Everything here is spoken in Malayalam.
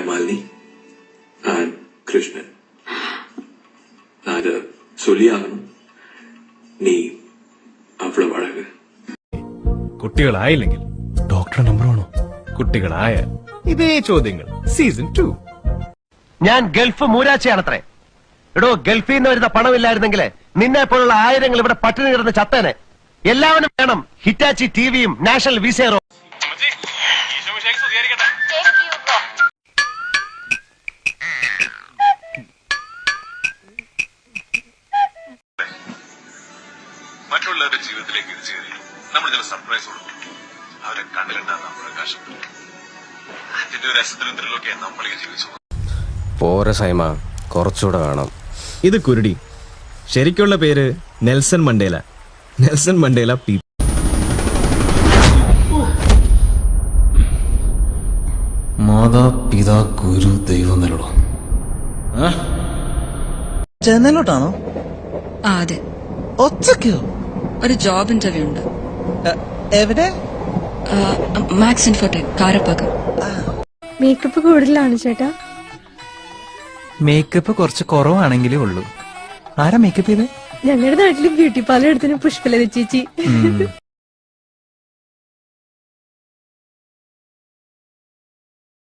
ஹேமாலினி and கிருஷ்ணன். நான் அதை சொல்லியாகணும். നീ അவ்வளவு അഴക്. കുട്ടികളായില്ലെങ്കിൽ ഡോക്ടറെ നമ്പർ വേണോ? കുട്ടികളായ ഇതേ ചോദ്യങ്ങൾ സീസൺ 2. ഞാൻ ഗൾഫ് മൂരാച്ചയാണത്രേ. എടോ, ഗൾഫിൽ നിന്ന് വരുന്ന പണമില്ലായിരുന്നെങ്കിൽ നിന്നെ പോലുള്ള ആയിരങ്ങൾ ഇവിടെ പട്ടിണി കിടന്ന് ചത്തേനെ. എല്ലാവരും വേണം ഹിറ്റാച്ചി ടിവിയും നാഷണൽ വിസയറോ. മറ്റുള്ളവരുടെ ജീവിതത്തിലേക്ക് ഇടിച്ചേറി നമ്മൾ ചില സർപ്രൈസ് കൊടുക്കും. അവരെ കണ്ടിലുണ്ടാകുന്ന നമ്മുടെ പ്രകാശം അതിന്റെ ഒരു രസത്തിലും ത്രിലൊക്കെ നമ്മളിങ്ങനെ ജീവിച്ചു. പോര സൈമ, കുറച്ചുകൂടെ വേണം. ഇത് കുരുടി. ശരിക്കുള്ള പേര് Nelson Mandela. Nelson Mandela P. മാതാ പിതാ ഗുരു ദൈവം നല്ലോടോ. ചെന്നൈയിലോട്ടാണോ? അതെ. ഒറ്റയ്ക്കോ? ഒരു ജോബ് ഇന്റർവ്യൂ ഉണ്ട്. എവിടെ? Max Infotech, കാരപ്പാക്കം. മേക്കപ്പ് കൂടുതലാണ് ചേട്ടാ. മേക്കപ്പ് കുറച്ച് കുറവാണെങ്കിലേ ഉള്ളൂ. ആരാ മേക്കപ്പ് ചെയ്ത്? ഞങ്ങളുടെ നാട്ടില് ബ്യൂട്ടി പാർലർ എടുത്തിന് പുഷ്പലത ചേച്ചി.